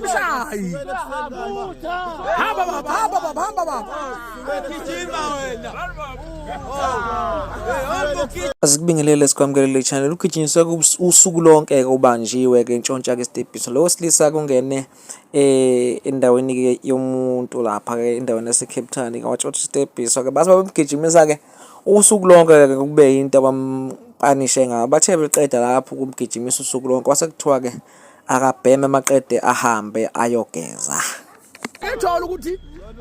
Mshayi. Hamba baba. Asikubingelele sikwamkelele channel ugijinyiswa usuku lonke ke ubanjiwe ke ntshontsha ke stephiso lo silisa kungene endaweni ke yomuntu lapha ke endaweni yase Cape Town ke watshotha stephiso ke base babemgijimisa ke usuku lonke ke kube into abampanishe ngabo bathe beqeda lapho kumgijimisa usuku lonke kwase kuthiwa ke akabheme maqede ahambe ayogeza. Ngithola ukuthi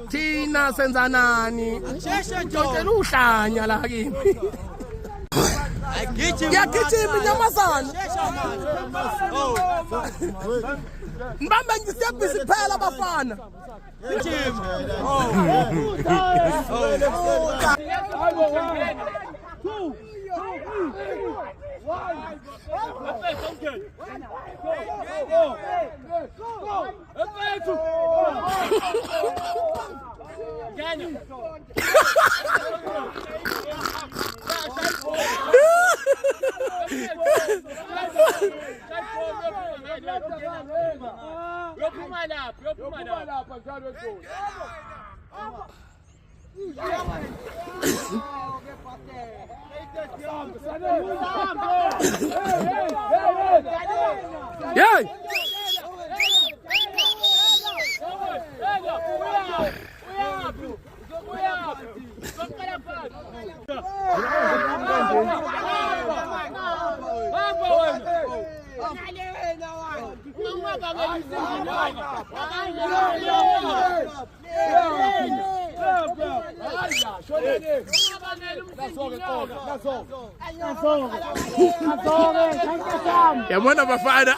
thina senza nani? Ngitshela uhlanya la kimi. Ngiyagijima inyamazana. Mbambe ngisebhisi kuphela abafana. Gijima. Yay! Yabona bafana.